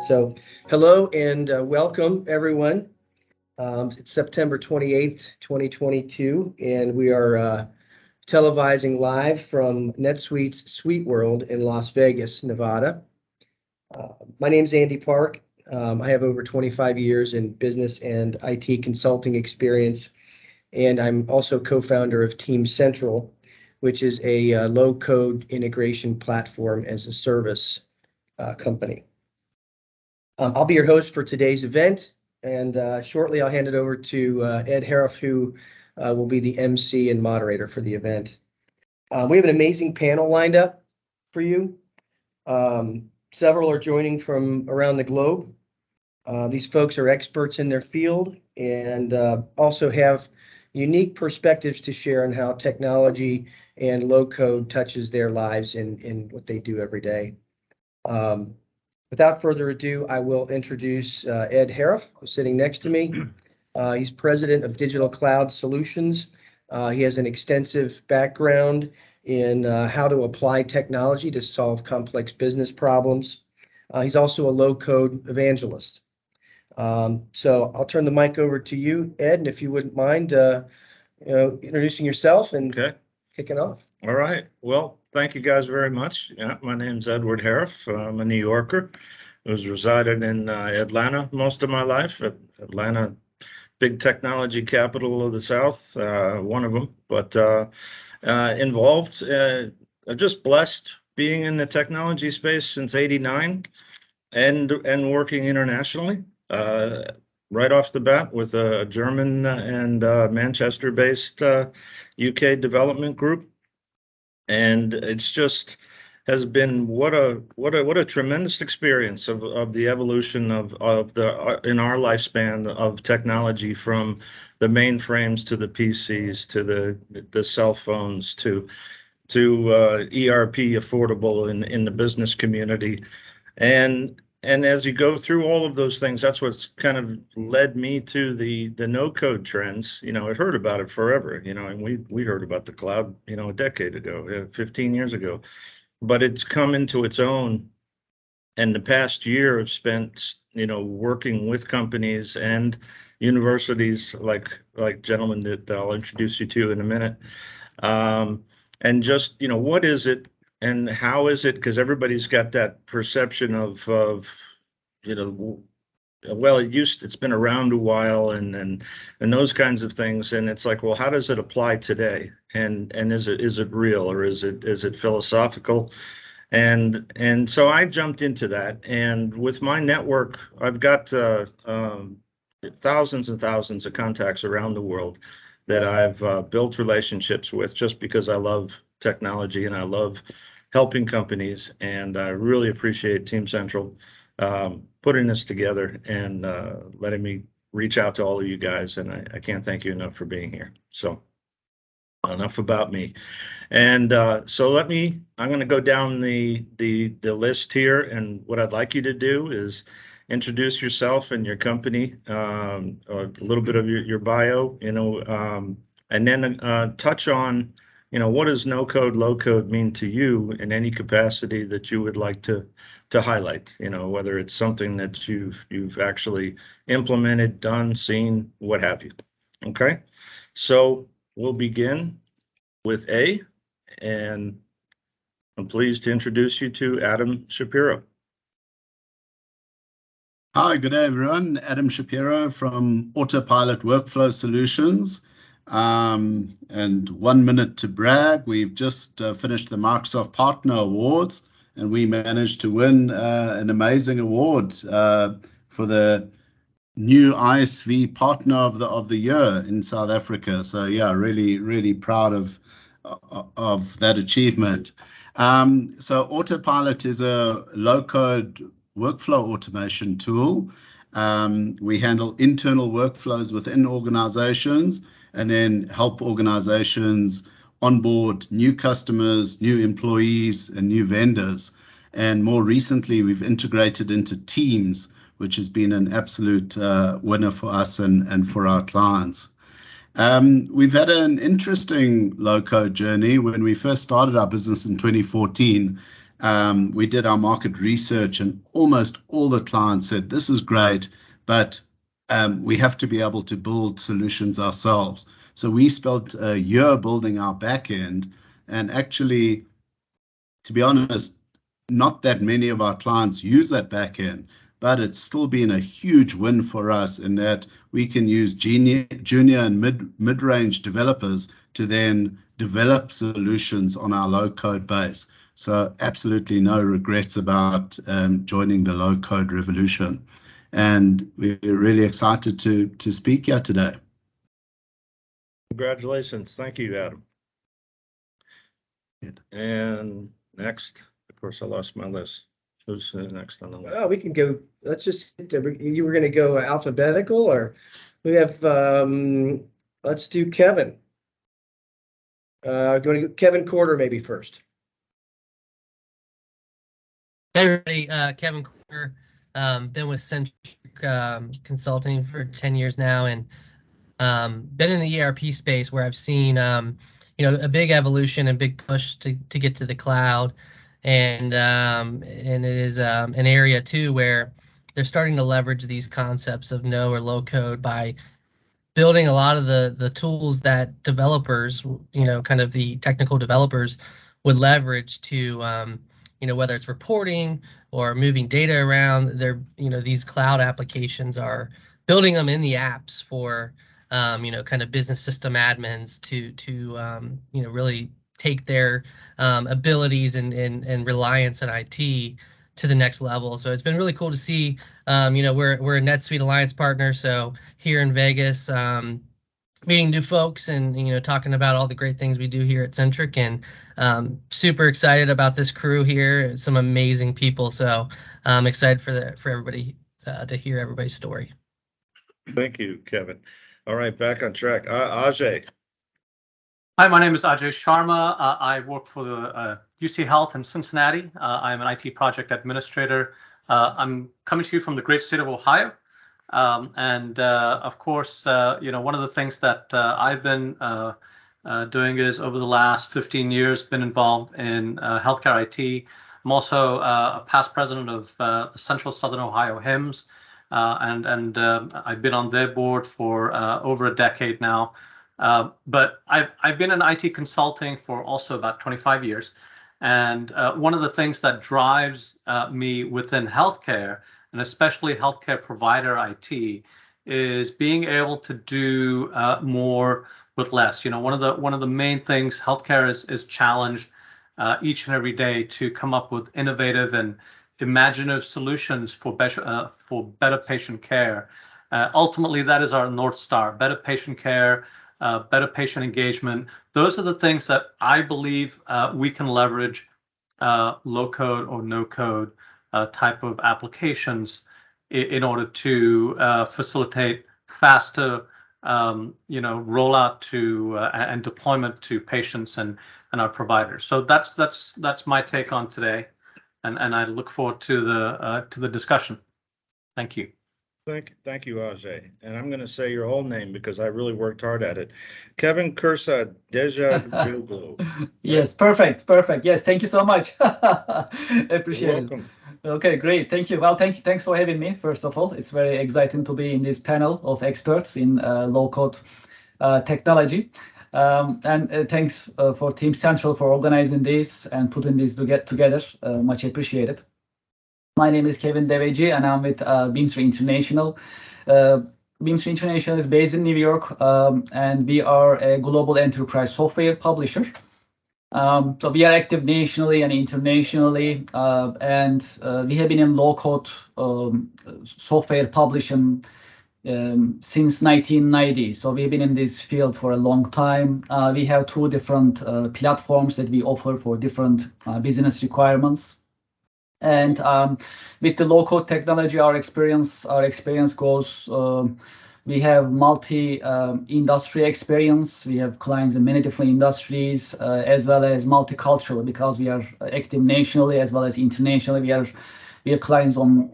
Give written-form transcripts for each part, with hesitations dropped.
So, hello and welcome, everyone. It's September 28th, 2022, and we are televising live from NetSuite's SuiteWorld in Las Vegas, Nevada. My name is Andy Park. I have over 25 years in business and IT consulting experience, and I'm also co-founder of Team Central, which is a low-code integration platform as a service company. I'll be your host for today's event, and shortly I'll hand it over to Ed Harriff, who will be the MC and moderator for the event. We have an amazing panel lined up for you. Several are joining from around the globe. These folks are experts in their field and also have unique perspectives to share on how technology and low code touches their lives in what they do every day. Without further ado, I will introduce Ed Harriff, who's sitting next to me. He's president of Digital Cloud Solutions. He has an extensive background in how to apply technology to solve complex business problems. He's also a low-code evangelist. So I'll turn the mic over to you, Ed, and if you wouldn't mind, introducing yourself and kicking off. All right. Well, thank you guys very much. Yeah, my name's Edward Harriff. I'm a New Yorker who's resided in Atlanta most of my life. Atlanta, big technology capital of the South, one of them. But involved, just blessed being in the technology space since '89 and working internationally. Right off the bat with a German and Manchester-based UK development group. And it's just has been what a tremendous experience of the evolution of the in our lifespan of technology, from the mainframes to the PCs to the cell phones to ERP affordable in the business community. And as you go through all of those things, that's what's kind of led me to the no-code trends. I've heard about it forever, and we heard about the cloud, a decade ago, 15 years ago. But it's come into its own. And the past year I've spent, working with companies and universities like gentlemen that I'll introduce you to in a minute. And just, what is it? And how is it? Because everybody's got that perception of well, it's been around a while and those kinds of things. And it's like, well, how does it apply today? And is it real, or is it philosophical? And so I jumped into that. And with my network, I've got thousands and thousands of contacts around the world that I've built relationships with, just because I love technology and I love helping companies, and I really appreciate Team Central putting this together and letting me reach out to all of you guys, and I can't thank you enough for being here. So enough about me. And so I'm going to go down the list here, and what I'd like you to do is introduce yourself and your company, a little bit of your bio, and then touch on what does no code, low code mean to you in any capacity that you would like to highlight, whether it's something that you've actually implemented, done, seen, what have you. Okay, so we'll begin with A, and I'm pleased to introduce you to Adam Shapiro. Hi, good day, everyone. Adam Shapiro from Autopilot Workflow Solutions. And 1 minute to brag, we've just finished the Microsoft Partner Awards, and we managed to win an amazing award for the new ISV Partner of the Year in South Africa. So yeah, really proud of that achievement. So Autopilot is a low-code workflow automation tool. We handle internal workflows within organizations, and then help organizations onboard new customers, new employees, and new vendors. And more recently, we've integrated into Teams, which has been an absolute winner for us and for our clients. We've had an interesting low-code journey. When we first started our business in 2014, We did our market research, and almost all the clients said, this is great, but we have to be able to build solutions ourselves. So we spent a year building our back end, and actually, to be honest, not that many of our clients use that back end, but it's still been a huge win for us in that we can use junior and mid-range developers to then develop solutions on our low-code base. So absolutely no regrets about joining the low-code revolution. And we're really excited to speak here today. Congratulations. Thank you, Adam. Good. And next, of course, I lost my list. Who's next on the list? Oh, we can go. Let's just, you were going to go alphabetical, or we have, let's do Kevin. Going to go Kevin Corder maybe first. Hey, everybody, Kevin Corder, been with Centric Consulting for 10 years now, and been in the ERP space where I've seen, a big evolution and big push to get to the cloud. And it is an area too where they're starting to leverage these concepts of no or low code by building a lot of the tools that developers, kind of the technical developers would leverage to, whether it's reporting or moving data around. These cloud applications are building them in the apps for, kind of business system admins to really take their abilities and reliance on IT to the next level. So it's been really cool to see. We're a NetSuite Alliance partner, so here in Vegas, meeting new folks and talking about all the great things we do here at Centric, and super excited about this crew here. Some amazing people, so I'm excited for everybody to hear everybody's story. Thank you, Kevin. All right, back on track. Ajay. Hi, my name is Ajay Sharma. I work for the UC Health in Cincinnati. I'm an IT project administrator. I'm coming to you from the great state of Ohio. Of course, one of the things that I've been doing is over the last 15 years, been involved in healthcare IT. I'm also a past president of the Central Southern Ohio HIMSS, and I've been on their board for over a decade now. But I've been in IT consulting for also about 25 years. And one of the things that drives me within healthcare, and especially healthcare provider IT, is being able to do more with less. One of the main things, healthcare is challenged each and every day to come up with innovative and imaginative solutions for better patient care. Ultimately, that is our North Star: better patient care, better patient engagement. Those are the things that I believe we can leverage low code or no code type of applications in order to facilitate faster rollout to and deployment to patients and our providers. So that's my take on today, and I look forward to the discussion. Thank you. Thank you, Ajay. And I'm going to say your whole name because I really worked hard at it. Kevin Kursa Deja Juglu. Yes, perfect. Yes, thank you so much. Appreciate You're welcome. it. Okay, great. Thank you. Well, thanks for having me. First of all, it's very exciting to be in this panel of experts in low-code technology. And thanks for Team Central for organizing this and putting this together. Much appreciated. My name is Kevin Deveji, and I'm with Bimser International. Bimser International is based in New York, and we are a global enterprise software publisher. So we are active nationally and internationally, and we have been in low-code software publishing since 1990. So we've been in this field for a long time. We have two different platforms that we offer for different business requirements. And with the low-code technology, our experience goes. We have multi-industry experience. We have clients in many different industries, as well as multicultural, because we are active nationally as well as internationally. We have clients on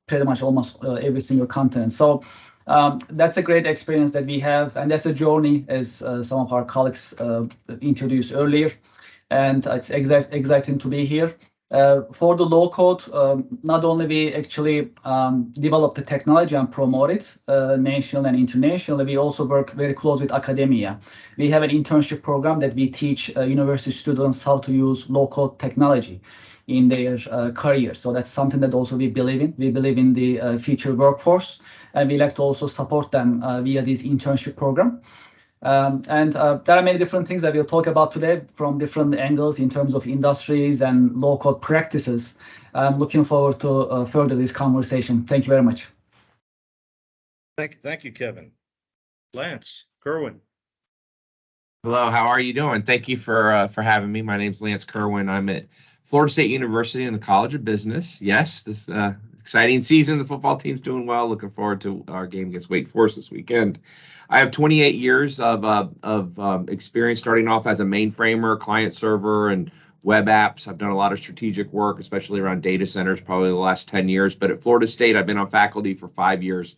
pretty much almost every single continent. So that's a great experience that we have, and that's a journey, as some of our colleagues introduced earlier. And it's exciting to be here. For the low code, not only we actually develop the technology and promote it nationally and internationally, we also work very close with academia. We have an internship program that we teach university students how to use low code technology in their career. So that's something that also we believe in. We believe in the future workforce, and we like to also support them via this internship program. There are many different things that we'll talk about today from different angles in terms of industries and low-code practices. I'm looking forward to further this conversation. Thank you very much. Thank you, Kevin. Lance Kerwin. Hello, how are you doing? Thank you for having me. My name's Lance Kerwin. I'm at Florida State University in the College of Business. Yes, this exciting season. The football team's doing well. Looking forward to our game against Wake Forest this weekend. I have 28 years of experience, starting off as a mainframer, client server, and web apps. I've done a lot of strategic work, especially around data centers, probably the last 10 years. But at Florida State, I've been on faculty for 5 years.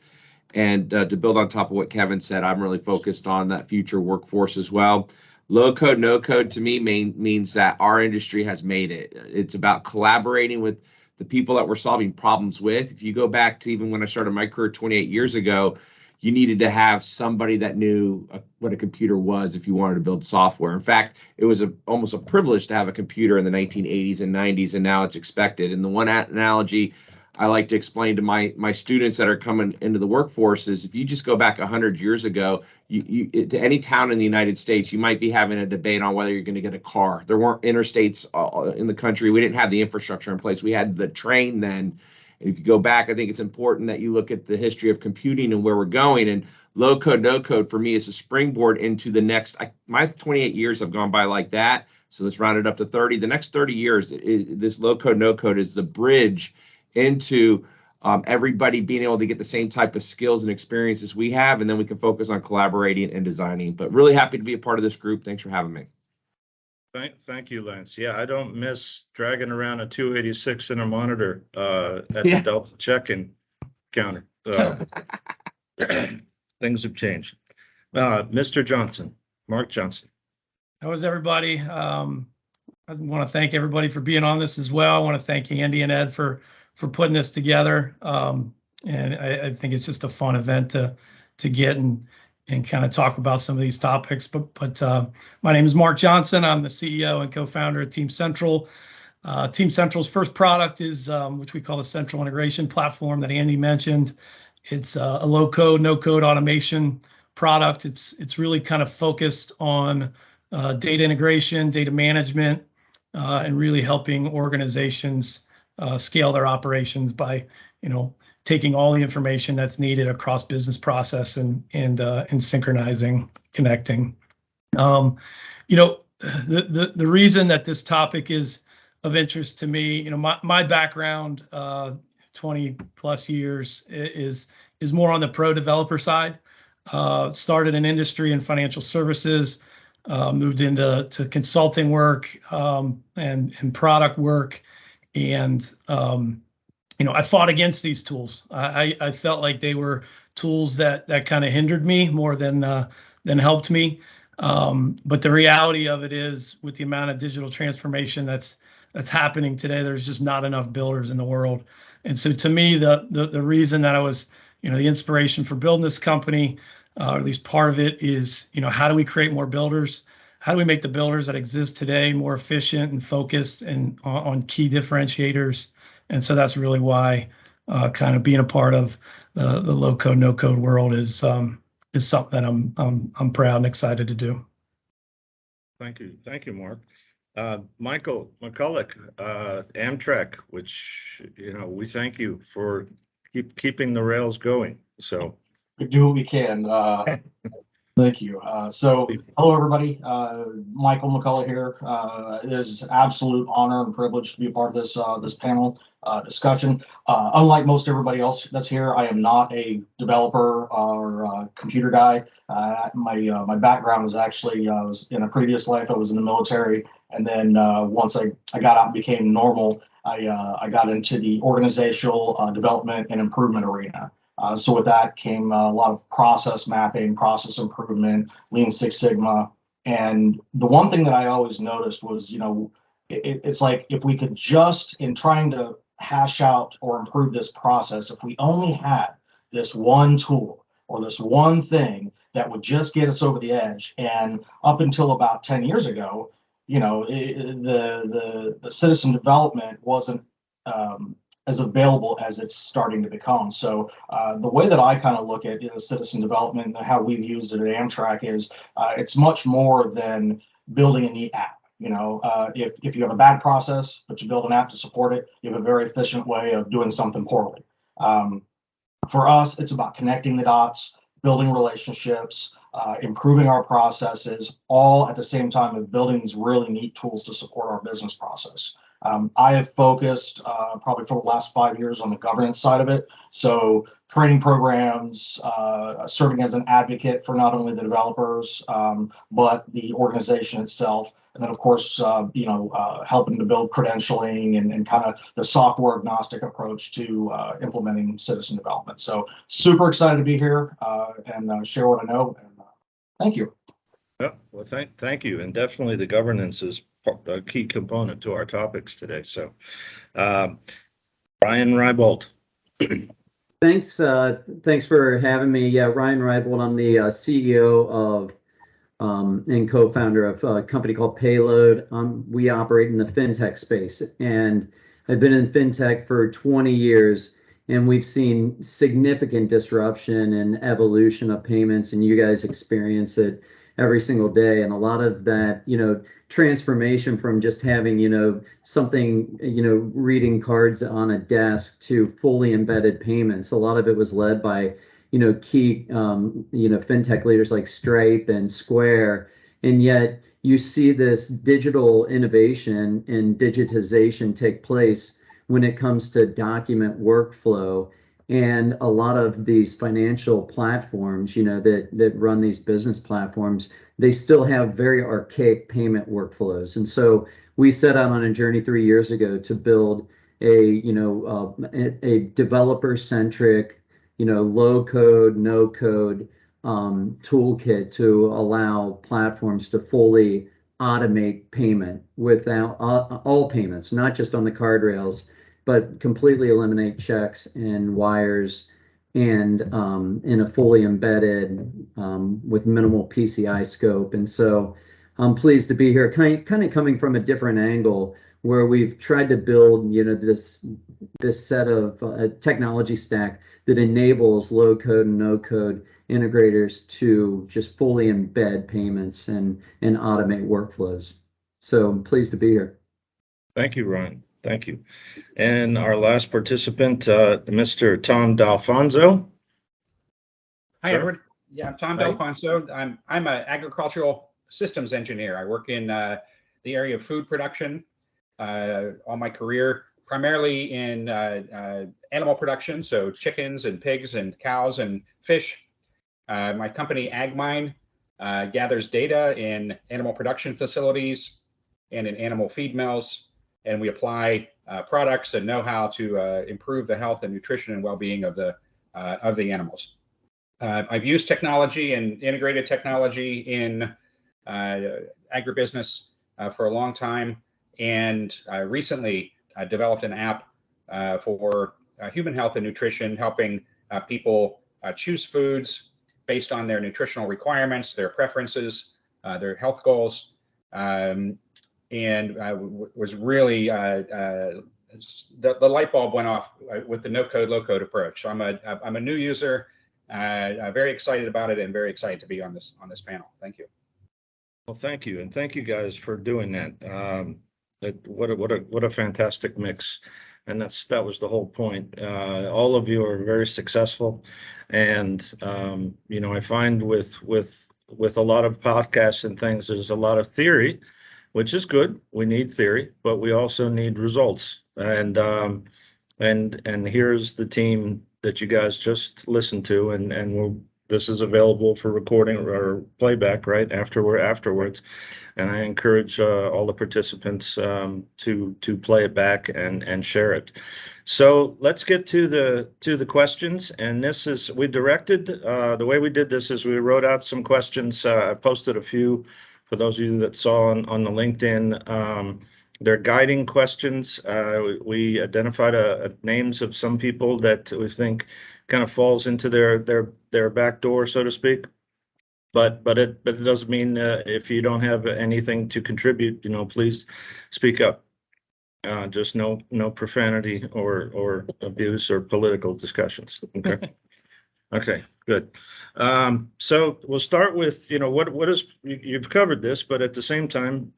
And to build on top of what Kevin said, I'm really focused on that future workforce as well. Low code, no code to me means that our industry has made it. It's about collaborating with the people that we're solving problems with. If you go back to even when I started my career 28 years ago, you needed to have somebody that knew what a computer was if you wanted to build software. In fact, it was almost a privilege to have a computer in the 1980s and 90s, and now it's expected. And the one analogy I like to explain to my students that are coming into the workforce is if you just go back 100 years ago, to any town in the United States, you might be having a debate on whether you're going to get a car. There weren't interstates in the country. We didn't have the infrastructure in place. We had the train then. And if you go back, I think it's important that you look at the history of computing and where we're going. And low code, no code for me is a springboard into the next. My 28 years have gone by like that. So let's round it up to 30. The next 30 years, this low code, no code is the bridge into everybody being able to get the same type of skills and experiences we have. And then we can focus on collaborating and designing. But really happy to be a part of this group. Thanks for having me. Thank you, Lance. Yeah, I don't miss dragging around a 286 in a monitor at the Delta check-in counter. Things have changed. Mr. Johnson, Mark Johnson. How is everybody? I want to thank everybody for being on this as well. I want to thank Andy and Ed for putting this together. And I think it's just a fun event to get and kind of talk about some of these topics. But my name is Mark Johnson. I'm the CEO and co-founder of Team Central. Team Central's first product is which we call the Central Integration Platform that Andy mentioned. It's a low-code, no-code automation product. It's really kind of focused on data integration, data management, and really helping organizations scale their operations by, taking all the information that's needed across business process and synchronizing, connecting. The reason that this topic is of interest to me, my background, 20 plus years is more on the pro developer side. Started in industry and financial services, moved into consulting work and product work, and I fought against these tools. I felt like they were tools that kind of hindered me more than helped me. But the reality of it is, with the amount of digital transformation that's happening today, there's just not enough builders in the world. And so, to me, the reason that I was, the inspiration for building this company, or at least part of it, is, how do we create more builders? How do we make the builders that exist today more efficient and focused and on key differentiators? And so that's really why kind of being a part of the low code, no code world is something that I'm proud and excited to do. Thank you, Mark. Michael McCulloch, Amtrak, which we thank you for keeping the rails going. So we do what we can. Thank you. So hello, everybody. Michael McCulloch here. It is an absolute honor and privilege to be a part of this panel discussion. Unlike most everybody else that's here, I am not a developer or computer guy. My background is actually, I was in a previous life, I was in the military. And then once I got out and became normal, I got into the organizational development and improvement arena. So with that came a lot of process mapping, process improvement, Lean Six Sigma. And the one thing that I always noticed was, it's like if we could just, in trying to hash out or improve this process, if we only had this one tool or this one thing that would just get us over the edge. And up until about 10 years ago, you know, the citizen development wasn't as available as it's starting to become. So the way that I kind of look at citizen development and how we've used it at Amtrak is it's much more than building a neat app. You know, if you have a bad process, but you build an app to support it, you have a very efficient way of doing something poorly. For us, it's about connecting the dots, building relationships, improving our processes, all at the same time of building these really neat tools to support our business process. I have focused probably for the last 5 years on the governance side of it. So training programs, serving as an advocate for not only the developers, but the organization itself. And then, of course, helping to build credentialing and kind of the software agnostic approach to implementing citizen development. So super excited to be here and share what I know. And thank you. Yeah, well, thank you. And definitely the governance is a key component to our topics today. So, Ryan Reibold. Thanks for having me. Yeah, Ryan Reibold. I'm the CEO of and co-founder of a company called Payload. We operate in the fintech space, and I've been in fintech for 20 years, and we've seen significant disruption and evolution of payments, and you guys experience it every single day. And a lot of that, transformation from just having, something, reading cards on a desk to fully embedded payments. A lot of it was led by, key, fintech leaders like Stripe and Square. And yet you see this digital innovation and digitization take place when it comes to document workflow. And a lot of these financial platforms, that run these business platforms, they still have very archaic payment workflows. And so we set out on a journey 3 years ago to build a developer-centric, low code, no code toolkit to allow platforms to fully automate payment without all payments, not just on the card rails, but completely eliminate checks and wires and in a fully embedded with minimal PCI scope. And so I'm pleased to be here, kind of coming from a different angle where we've tried to build, this set of technology stack that enables low code and no code integrators to just fully embed payments and automate workflows. So I'm pleased to be here. Thank you, Ryan. Thank you. And our last participant, Mr. Tom D'Alfonso. Hi, Sir? everyone. Yeah, I'm Tom Hi. D'Alfonso. I'm an agricultural systems engineer. I work in the area of food production all my career, primarily in animal production, so chickens and pigs and cows and fish. My company, AgMine, gathers data in animal production facilities and in animal feed mills, and we apply products and know-how to improve the health and nutrition and well-being of the animals. I've used technology and integrated technology in agribusiness for a long time, and recently developed an app for human health and nutrition, helping people choose foods based on their nutritional requirements, their preferences, their health goals, and was really the light bulb went off with the no-code, low-code approach. So I'm a new user, very excited about it, and very excited to be on this panel. Thank you. Well, thank you, and thank you guys for doing that. What a fantastic mix, and that was the whole point. All of you are very successful, and I find with a lot of podcasts and things, there's a lot of theory, which is good. We need theory, but we also need results. And here's the team that you guys just listened to, and this is available for recording or playback right afterwards. And I encourage all the participants to play it back and share it. So let's get to the questions. And we directed the way we did this is we wrote out some questions. I posted a few for those of you that saw on the LinkedIn. They're guiding questions. We identified names of some people that we think kind of falls into their back door, so to speak. But it doesn't mean if you don't have anything to contribute, please speak up. Just no profanity or abuse or political discussions. Okay. Okay, good. So we'll start with, what is, you've covered this, but at the same time,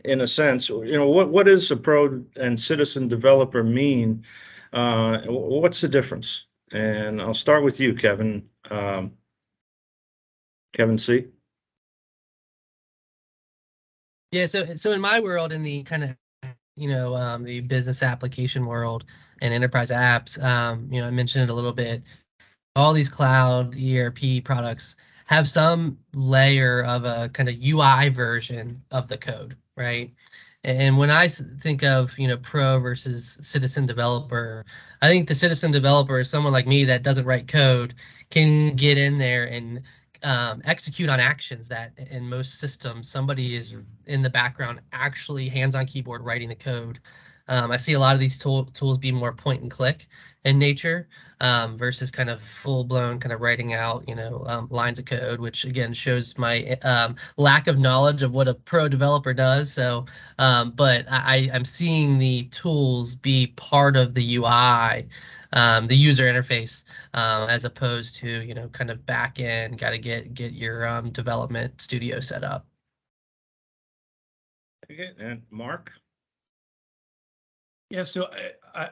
in a sense, what does a pro and citizen developer mean? What's the difference? And I'll start with you, Kevin. Kevin C. Yeah, so in my world, in the kind of the business application world and enterprise apps, I mentioned it a little bit. All these cloud ERP products have some layer of a kind of UI version of the code, right? And when I think of pro versus citizen developer, I think the citizen developer is someone like me that doesn't write code, can get in there and execute on actions that in most systems somebody is in the background actually hands-on keyboard writing the code. I see a lot of these tools be more point and click in nature versus kind of full-blown kind of writing out lines of code, which again shows my lack of knowledge of what a pro developer does. So but I'm seeing the tools be part of the UI, the user interface, as opposed to kind of back end, got to get your development studio set up. Okay, and Mark. Yeah, so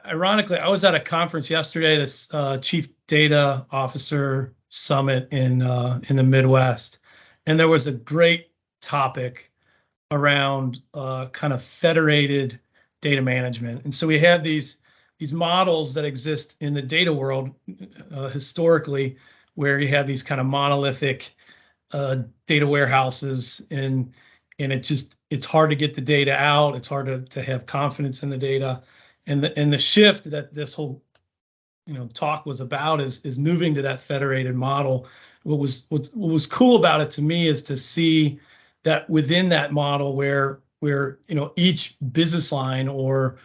ironically, I was at a conference yesterday, this Chief Data Officer Summit in the Midwest, and there was a great topic around kind of federated data management. And so we had these models that exist in the data world historically, where you had these kind of monolithic data warehouses, and it's hard to get the data out. It's hard to have confidence in the data, and the shift that this whole talk was about is moving to that federated model. What was cool about it to me is to see that within that model where each business line or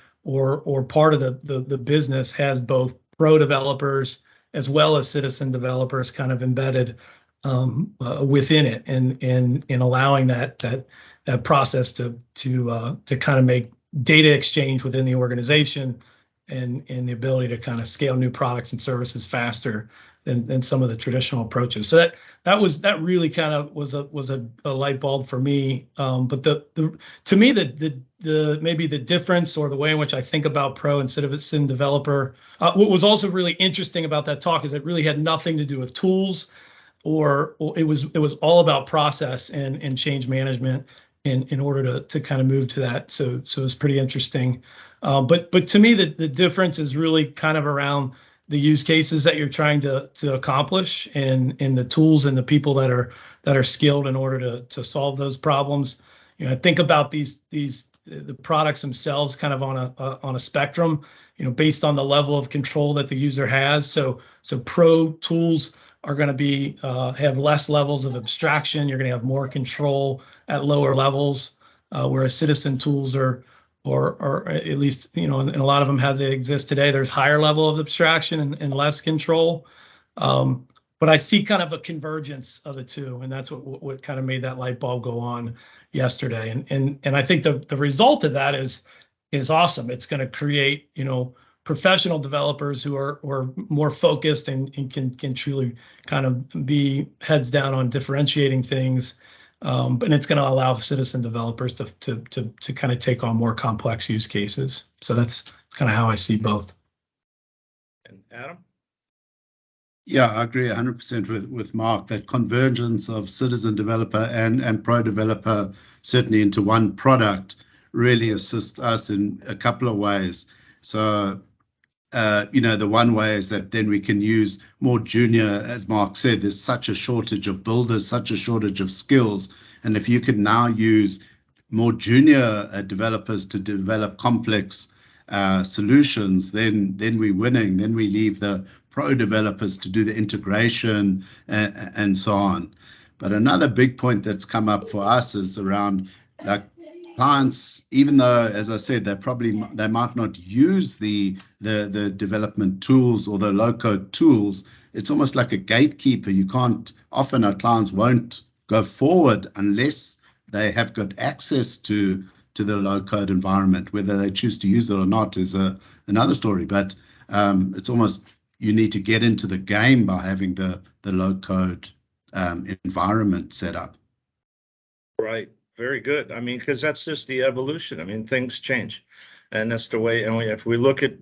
part of the business has both pro developers as well as citizen developers kind of embedded within it, and allowing that process to kind of make data exchange within the organization and the ability to kind of scale new products and services faster than some of the traditional approaches. So that really kind of was a light bulb for me. But to me the maybe the difference or the way in which I think about pro and citizen developer, what was also really interesting about that talk is it really had nothing to do with tools, or it was all about process and change management in order to kind of move to that. So it's pretty interesting. But to me, the difference is really kind of around the use cases that you're trying to accomplish, and the tools and the people that are skilled in order to solve those problems. Think about the products themselves kind of on a spectrum, based on the level of control that the user has. So pro tools are going to have less levels of abstraction. You're going to have more control at lower levels, whereas citizen tools or at least, and a lot of them they exist today, there's higher level of abstraction and less control. But I see kind of a convergence of the two, and that's what kind of made that light bulb go on yesterday. And I think the result of that is awesome. It's going to create, professional developers who are more focused and can truly kind of be heads down on differentiating things. And it's going to allow citizen developers to kind of take on more complex use cases. So that's kind of how I see both. And Adam? Yeah, I agree 100% with Mark. That convergence of citizen developer and pro developer certainly into one product really assists us in a couple of ways. So, the one way is that then we can use more junior, as Mark said, there's such a shortage of builders, such a shortage of skills. And if you can now use more junior developers to develop complex solutions, then we're winning. Then we leave the pro developers to do the integration and so on. But another big point that's come up for us is around clients, even though, as I said, they might not use the development tools or the low-code tools, it's almost like a gatekeeper. You can't, often our clients won't go forward unless they have got access to the low-code environment. Whether they choose to use it or not is another story, but it's almost, you need to get into the game by having the low-code environment set up. Right. Very good. I mean, because that's just the evolution. I mean, things change, and that's the way. And if we look at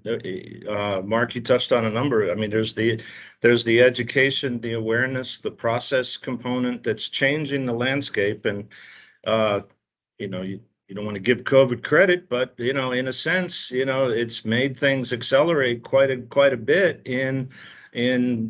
Mark, you touched on a number. I mean, there's the education, the awareness, the process component that's changing the landscape. And you know, you don't want to give COVID credit, but you know, in a sense, you know, it's made things accelerate quite a bit in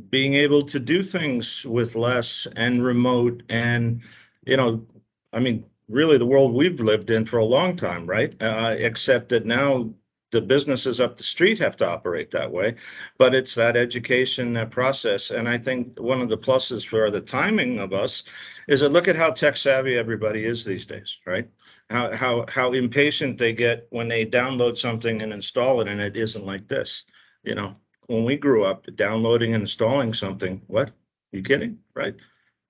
being able to do things with less and remote. And you know, I mean, really the world we've lived in for a long time, right? Except that now the businesses up the street have to operate that way. But it's that education, that process. And I think one of the pluses for the timing of us is that look at how tech savvy everybody is these days, right? How impatient they get when they download something and install it, and it isn't like this. You know, when we grew up, downloading and installing something, what? Are you kidding, right?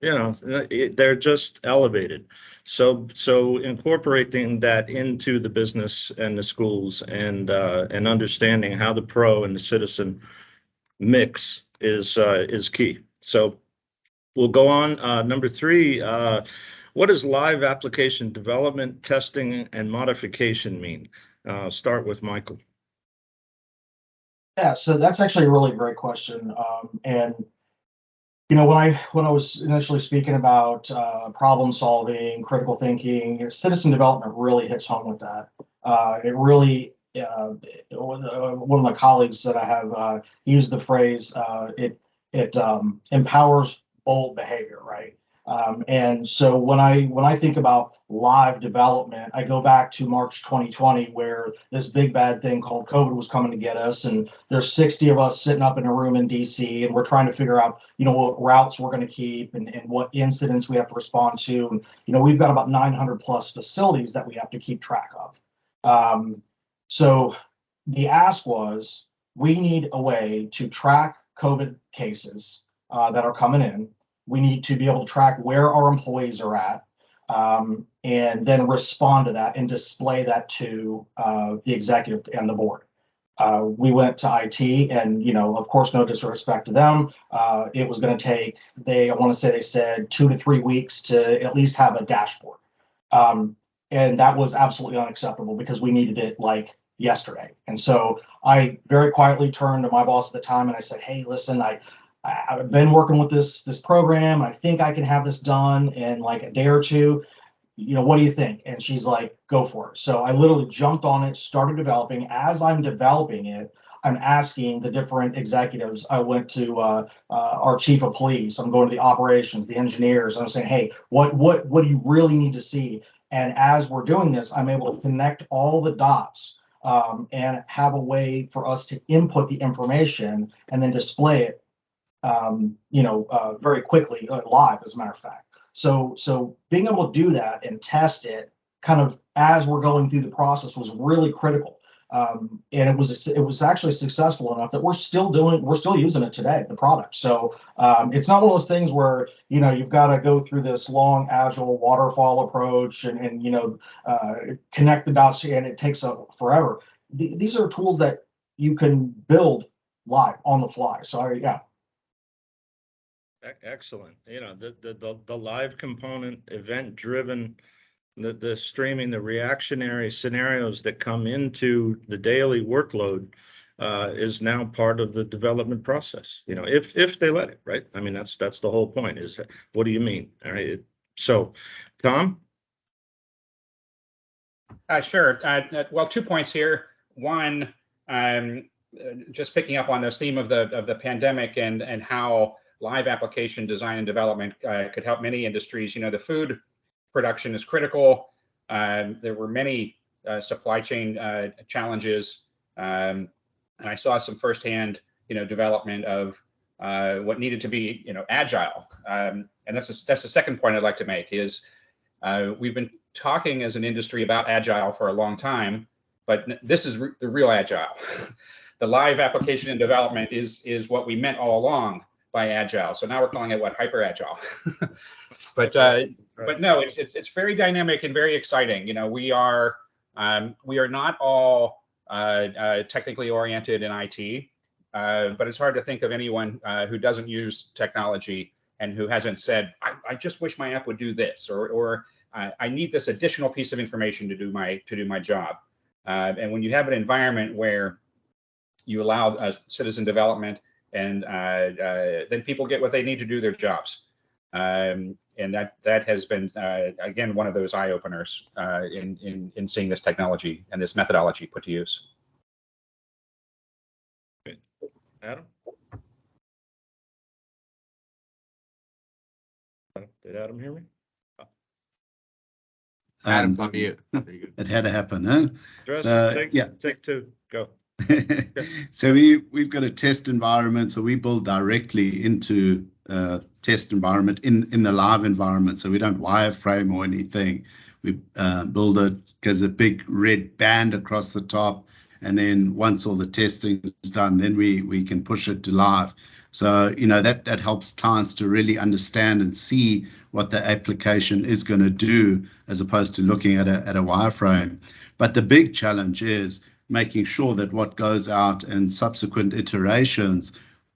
You know, they're just elevated. So incorporating that into the business and the schools and understanding how the pro and the citizen mix is key. So we'll go on. Number 3, what does live application development, testing, and modification mean? Start with Michael. Yeah, so that's actually a really great question. And you know, when I was initially speaking about problem solving, critical thinking, citizen development really hits home with that. It really, one of my colleagues that I have used the phrase, it empowers bold behavior, right? And so when I think about live development, I go back to March 2020, where this big bad thing called COVID was coming to get us, and there's 60 of us sitting up in a room in DC, and we're trying to figure out, you know, what routes we're going to keep and what incidents we have to respond to. And you know, we've got about 900 plus facilities that we have to keep track of. So the ask was, we need a way to track COVID cases that are coming in. We need to be able to track where our employees are at, and then respond to that and display that to the executive and the board. We went to IT, and you know, of course, no disrespect to them, it was going to take, I want to say they said 2 to 3 weeks to at least have a dashboard, and that was absolutely unacceptable because we needed it like yesterday. And so I very quietly turned to my boss at the time and I said, hey, listen, I've been working with this program. I think I can have this done in like a day or two. You know, what do you think? And she's like, go for it. So I literally jumped on it, started developing. As I'm developing it, I'm asking the different executives. I went to our chief of police. I'm going to the operations, the engineers. I'm saying, hey, what do you really need to see? And as we're doing this, I'm able to connect all the dots and have a way for us to input the information and then display it very quickly, live, as a matter of fact. So being able to do that and test it kind of as we're going through the process was really critical. And it was actually successful enough that we're still using it today, the product. So it's not one of those things where, you know, you've got to go through this long agile waterfall approach and connect the dots, and it takes forever. These are tools that you can build live on the fly. So yeah. Excellent. You know, the live component, event driven, the streaming, the reactionary scenarios that come into the daily workload is now part of the development process. You know, if they let it, right? I mean, that's the whole point. Is what do you mean? All right. So, Tom. Sure. Well, 2 points here. One, just picking up on this theme of the pandemic and how live application design and development could help many industries. You know, the food production is critical. There were many supply chain challenges, and I saw some firsthand, you know, development of what needed to be, you know, agile. And that's the second point I'd like to make is we've been talking as an industry about agile for a long time, but this is the real agile. The live application and development is what we meant all along by agile. So now we're calling it what, hyper agile. But no, it's very dynamic and very exciting. You know, we are not all technically oriented in IT, but it's hard to think of anyone who doesn't use technology and who hasn't said, I just wish my app would do this, or I need this additional piece of information to do my job. And when you have an environment where you allow citizen development, and then people get what they need to do their jobs. And that has been, again, one of those eye openers in seeing this technology and this methodology put to use. Adam? Did Adam hear me? Adam's on mute. It had to happen, huh? Take two, go. So we've got a test environment, so we build directly into a test environment in the live environment. So we don't wireframe or anything. We build it because a big red band across the top, and then once all the testing is done, then we can push it to live. So, you know, that helps clients to really understand and see what the application is going to do, as opposed to looking at a wireframe. But the big challenge is making sure that what goes out in subsequent iterations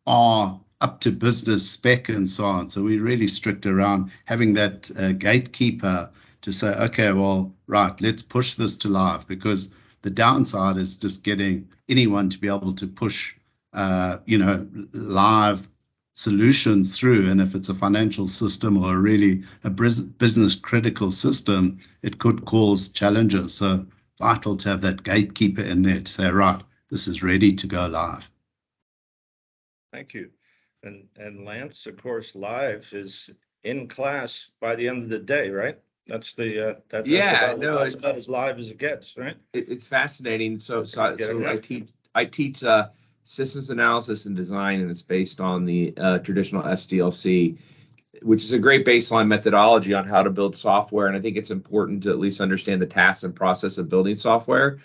are up to business spec and so on. So we're really strict around having that gatekeeper to say, okay, well, right, let's push this to live, because the downside is just getting anyone to be able to push live solutions through. And if it's a financial system or really a business critical system, it could cause challenges. So vital to have that gatekeeper in there to say, right, this is ready to go live. Thank you. And Lance, of course, live is in class by the end of the day, right? That's about as live as it gets, right? It's fascinating. So I teach systems analysis and design, and it's based on the traditional SDLC, which is a great baseline methodology on how to build software. And I think it's important to at least understand the tasks and process of building software.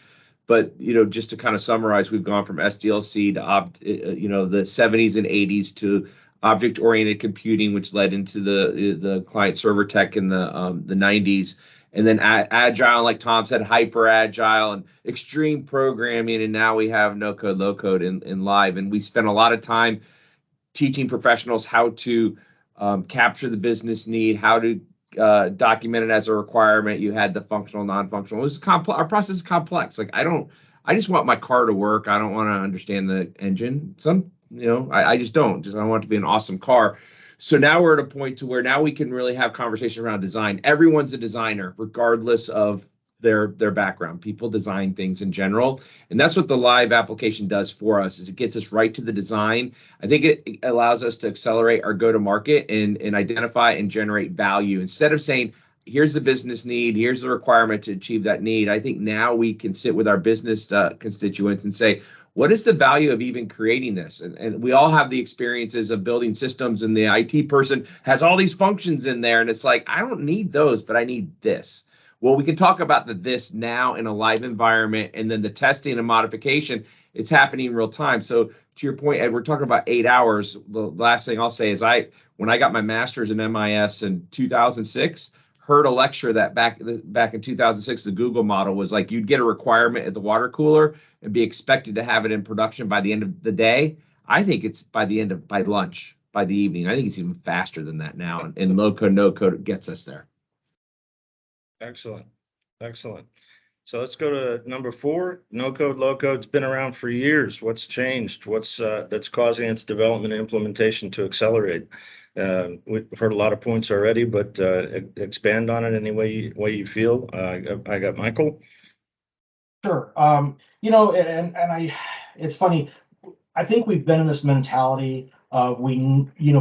But, you know, just to kind of summarize, we've gone from SDLC to, the 70s and 80s to object-oriented computing, which led into the client server tech in the 90s. And then agile, like Tom said, hyper agile and extreme programming. And now we have no code, low code in live. And we spent a lot of time teaching professionals how to capture the business need, how to document it as a requirement. You had the functional, non-functional. It was complex. Our process is complex. Like I just want my car to work. I don't want to understand the engine. I just don't. I want it to be an awesome car. So now we're at a point to where now we can really have conversation around design. Everyone's a designer, regardless of their background. People design things in general. And that's what the live application does for us, is it gets us right to the design. I think it allows us to accelerate our go-to-market and identify and generate value. Instead of saying, here's the business need, here's the requirement to achieve that need, I think now we can sit with our business constituents and say, what is the value of even creating this? And we all have the experiences of building systems, and the IT person has all these functions in there, and it's like, I don't need those, but I need this. Well, we can talk about this now in a live environment, and then the testing and modification, it's happening in real time. So to your point, Ed, we're talking about 8 hours. The last thing I'll say is when I got my master's in MIS in 2006, heard a lecture that back in 2006, the Google model was like, you'd get a requirement at the water cooler and be expected to have it in production by the end of the day. I think it's by lunch, by the evening. I think it's even faster than that now. And low code, no code gets us there. Excellent. So let's go to number 4, no code, low code. It's been around for years. What's changed? What's that's causing its development and implementation to accelerate? We've heard a lot of points already, but expand on it any way you feel. I got Michael. Sure. It's funny. I think we've been in this mentality of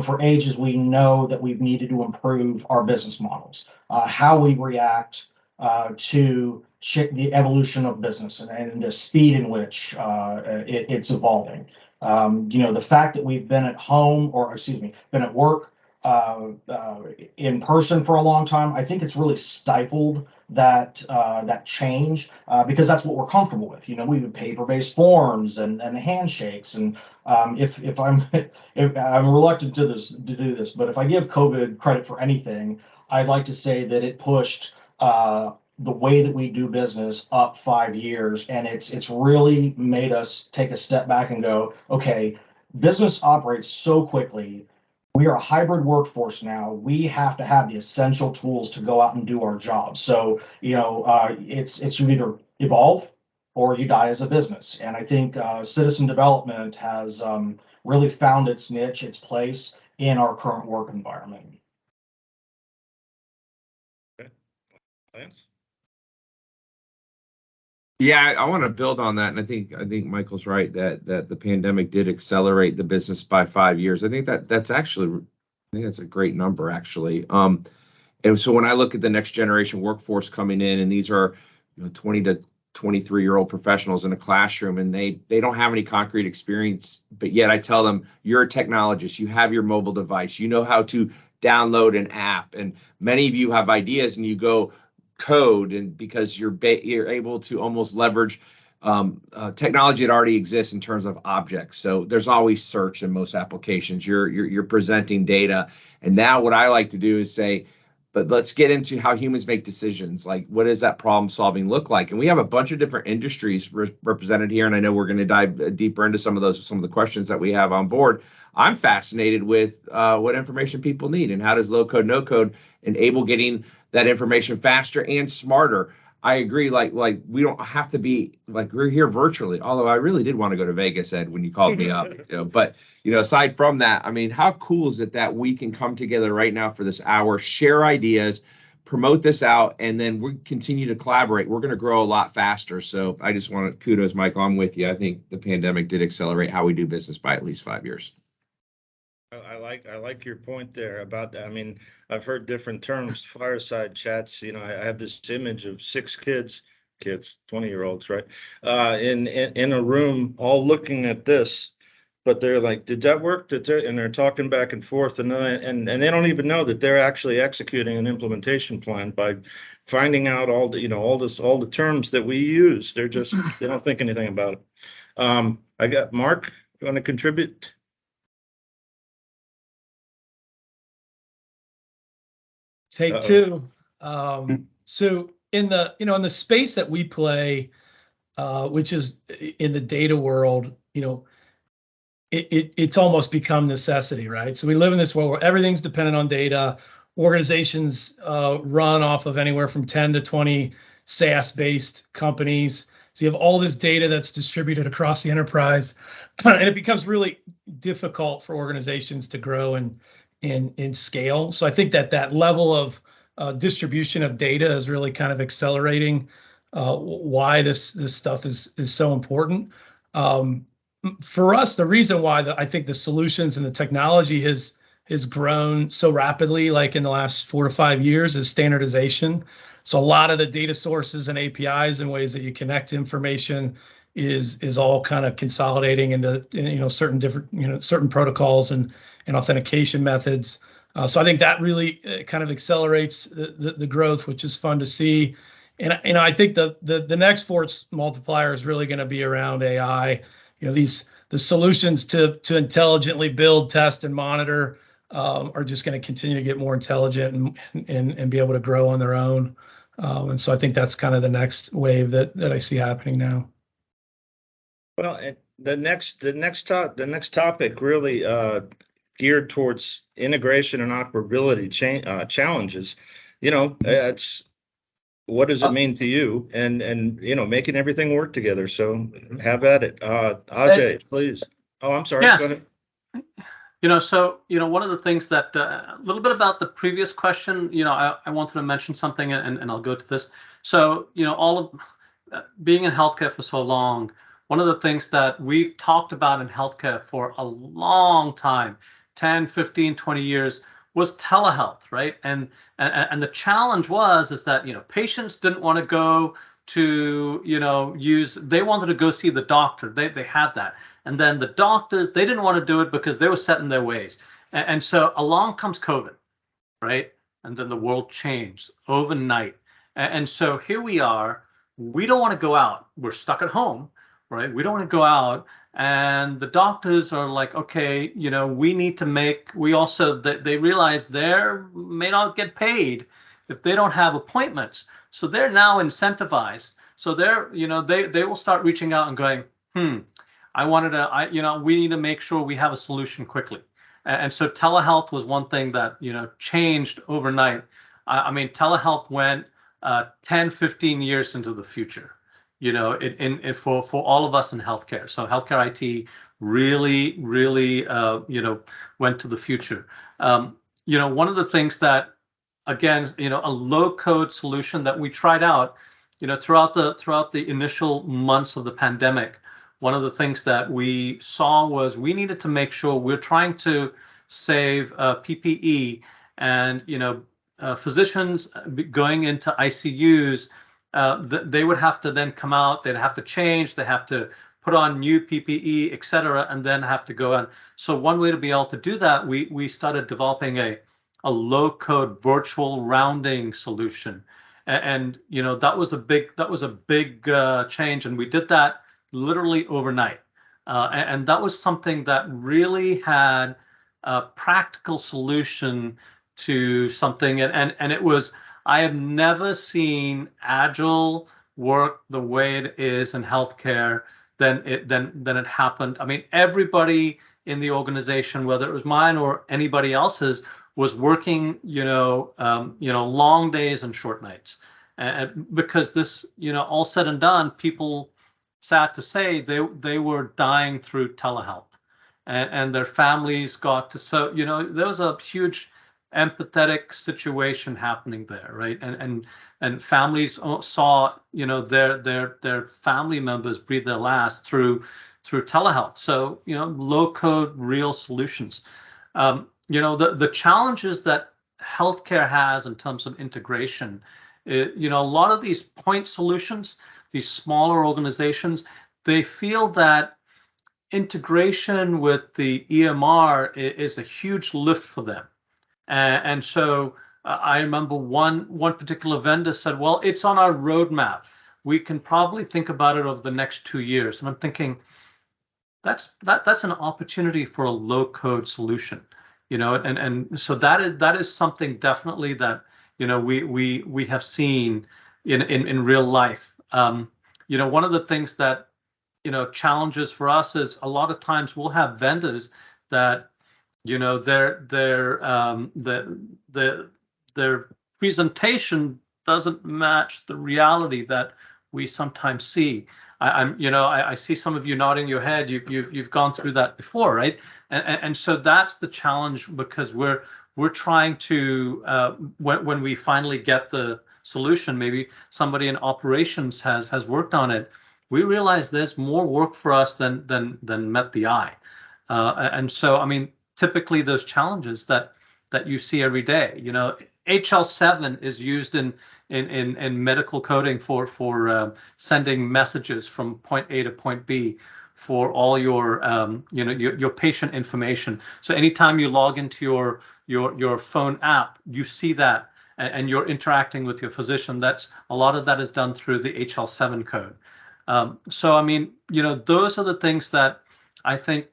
for ages, we know that we've needed to improve our business models, how we react to the evolution of business and the speed in which it's evolving. The fact that we've been at work in person for a long time, I think it's really stifled that change because that's what we're comfortable with. You know, we have paper-based forms and handshakes. And if I'm reluctant to do this, but if I give COVID credit for anything, I'd like to say that it pushed the way that we do business up 5 years, and it's really made us take a step back and go, okay, business operates so quickly. We are a hybrid workforce now. We have to have the essential tools to go out and do our job. So, you know, it's you either evolve or you die as a business. And I think citizen development has really found its niche, its place in our current work environment. Okay. Lance? Yeah, I want to build on that, and I think Michael's right that the pandemic did accelerate the business by 5 years. I think that's a great number actually. And so when I look at the next generation workforce coming in, and these are 20 to 23-year-old professionals in a classroom, and they don't have any concrete experience, but yet I tell them, you're a technologist, you have your mobile device, you know how to download an app, and many of you have ideas and you go code, and because you're able to almost leverage technology that already exists in terms of objects. So there's always search in most applications. You're presenting data, and now what I like to do is say, but let's get into how humans make decisions. Like, what does that problem solving look like? And we have a bunch of different industries represented here, and I know we're going to dive deeper into some of the questions that we have on board. I'm fascinated with what information people need, and how does low code, no code enable getting that information faster and smarter. I agree. Like we don't have to be like, we're here virtually. Although I really did want to go to Vegas, Ed, when you called me up. But aside from that, I mean, how cool is it that we can come together right now for this hour, share ideas, promote this out, and then we continue to collaborate. We're going to grow a lot faster. So I just want to kudos, Michael. I'm with you. I think the pandemic did accelerate how we do business by at least 5 years. I like your point there about, I mean, I've heard different terms, fireside chats. I have this image of 6 kids, 20-year-olds, right? In a room all looking at this, but they're like, did that work? And they're talking back and forth, and they don't even know that they're actually executing an implementation plan by finding out all the terms that we use. They don't think anything about it. I got Mark, you want to contribute? Take two. So in the space that we play, which is in the data world, it's almost become necessity, right? So we live in this world where everything's dependent on data. Organizations run off of anywhere from 10 to 20 SaaS-based companies. So you have all this data that's distributed across the enterprise, and it becomes really difficult for organizations to grow and scale. So I think that level of distribution of data is really kind of accelerating why this stuff is so important. For us, the reason why I think the solutions and the technology has grown so rapidly, like in the last 4 to 5 years, is standardization. So a lot of the data sources and APIs and ways that you connect information is all kind of consolidating into certain different certain protocols and authentication methods. So I think that really kind of accelerates the growth, which is fun to see. And I think the next force multiplier is really going to be around AI. The solutions to intelligently build, test, and monitor are just going to continue to get more intelligent and be able to grow on their own. And so I think that's kind of the next wave that I see happening now. Well, the next topic really geared towards integration and operability challenges. It's what does it mean to you, and making everything work together. So have at it, Ajay, please. Oh, I'm sorry. Yes. Go ahead. One of the things that a little bit about the previous question, I wanted to mention something, and I'll go to this. So, all of being in healthcare for so long, one of the things that we've talked about in healthcare for a long time, 10, 15, 20 years, was telehealth, right? And the challenge is that, patients didn't want to go to, they wanted to go see the doctor. They had that. And then the doctors, they didn't want to do it because they were set in their ways. And so along comes COVID, right? And then the world changed overnight. And so here we are. We don't want to go out. We're stuck at home, right? We don't want to go out. And the doctors are like, okay, we need to they realize they may not get paid if they don't have appointments. So they're now incentivized. So they will start reaching out and going, we need to make sure we have a solution quickly. And so telehealth was one thing that, changed overnight. I mean, telehealth went 10, 15 years into the future, for all of us in healthcare. So healthcare IT really, really, went to the future. One of the things that, again, a low code solution that we tried out, throughout the initial months of the pandemic, one of the things that we saw was we needed to make sure we're trying to save PPE, and physicians going into ICUs, they would have to then come out, they'd have to change, they have to put on new PPE, et cetera, and then have to go on. So one way to be able to do that, we started developing a low-code virtual rounding solution, and that was a big change, and we did that literally overnight, and that was something that really had a practical solution to something, and it was, I have never seen agile work the way it is in healthcare than it happened. I mean, everybody in the organization, whether it was mine or anybody else's, was working, long days and short nights, and because this, all said and done, people, sad to say, they were dying through telehealth, and their families got to, so there was a huge empathetic situation happening there, right? And families saw their family members breathe their last through telehealth. So low code real solutions. The challenges that healthcare has in terms of integration, a lot of these point solutions, these smaller organizations, they feel that integration with the EMR is a huge lift for them. And so I remember one particular vendor said, well, it's on our roadmap. We can probably think about it over the next 2 years. And I'm thinking, that's an opportunity for a low code solution, and so that is something definitely that, we have seen in real life. One of the things that, challenges for us is a lot of times we'll have vendors that, their presentation doesn't match the reality that we sometimes see. I see some of you nodding your head. You've gone through that before, right? And so that's the challenge, because we're trying to, when we finally get the solution, maybe somebody in operations has worked on it, we realize there's more work for us than met the eye. And so, I mean, typically those challenges that you see every day, HL7 is used in medical coding for sending messages from point A to point B for all your your patient information. So anytime you log into your phone app, you see that, and you're interacting with your physician. That's a lot of that is done through the HL7 code. So I mean, those are the things that I think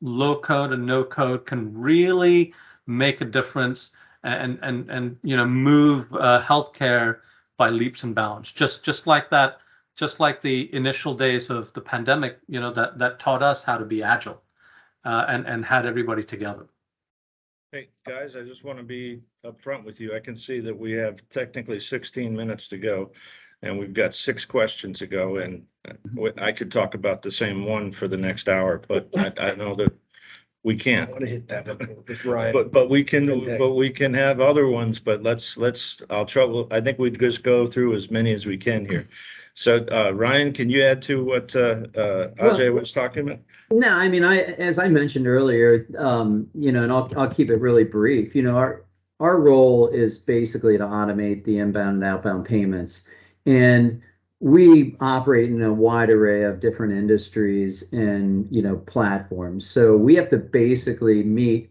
low code and no code can really make a difference, and move healthcare by leaps and bounds. Just like that, just like the initial days of the pandemic, that taught us how to be agile, and had everybody together. Hey guys, I just want to be upfront with you. I can see that we have technically 16 minutes to go, and we've got 6 questions to go, and I could talk about the same one for the next hour, but I know that we can't. I want to hit that. But we can have other ones, but I think we'd just go through as many as we can here. So Ryan, can you add to what Ajay was talking about? No, I mean, as I mentioned earlier, and I'll keep it really brief. Our role is basically to automate the inbound and outbound payments, and we operate in a wide array of different industries and platforms. So we have to basically meet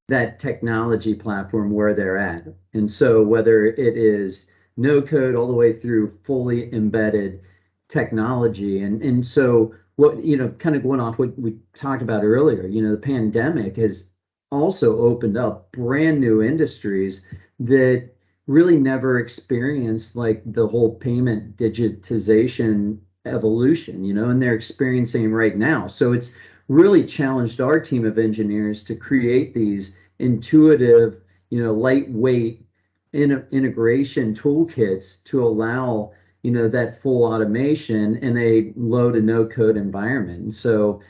that technology platform where they're at. And so whether it is no code all the way through fully embedded technology. And so what, kind of going off what we talked about earlier, the pandemic has also opened up brand new industries that really never experienced like the whole payment digitization evolution, and they're experiencing right now. So it's really challenged our team of engineers to create these intuitive, lightweight integration toolkits to allow, that full automation in a low to no code environment. And so,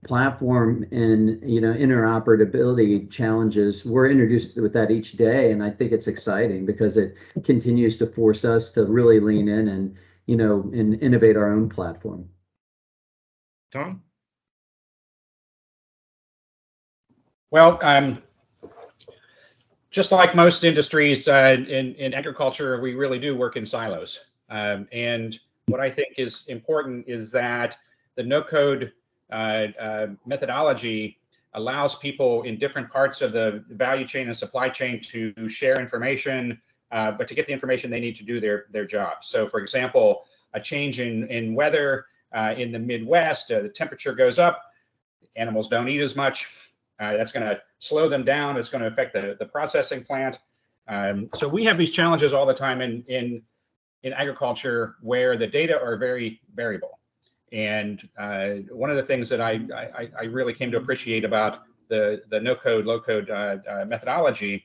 platform and, interoperability challenges, we're introduced with that each day. And I think it's exciting because it continues to force us to really lean in and, and innovate our own platform. Tom? Well, just like most industries in agriculture, we really do work in silos. And what I think is important is that the no-code methodology allows people in different parts of the value chain and supply chain to share information, but to get the information they need to do their job. So, for example, a change in weather in the Midwest, the temperature goes up, animals don't eat as much. That's going to slow them down. It's going to affect the processing plant. So we have these challenges all the time in agriculture where the data are very variable. And one of the things that I really came to appreciate about the no-code, low-code methodology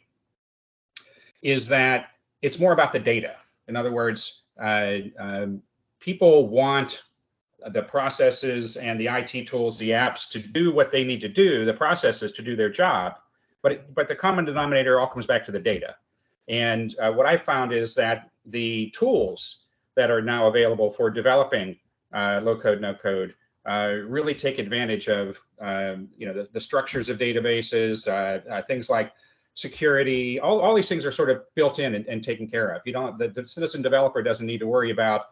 is that it's more about the data. In other words, people want the processes and the IT tools, the apps to do what they need to do, the processes to do their job, but the common denominator all comes back to the data. And what I found is that the tools that are now available for developing low code, no code really take advantage of the structures of databases, things like security. All these things are sort of built in and taken care of. The citizen developer doesn't need to worry about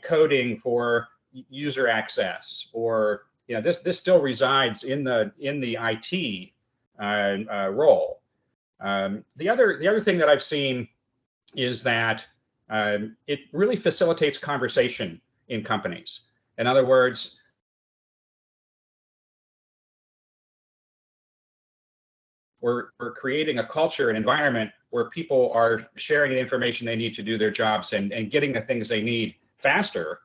coding for user access, or this still resides in the IT role. The other thing that I've seen is that it really facilitates conversation in companies. In other words, we're creating a culture, an environment where people are sharing the information they need to do their jobs and getting the things they need faster.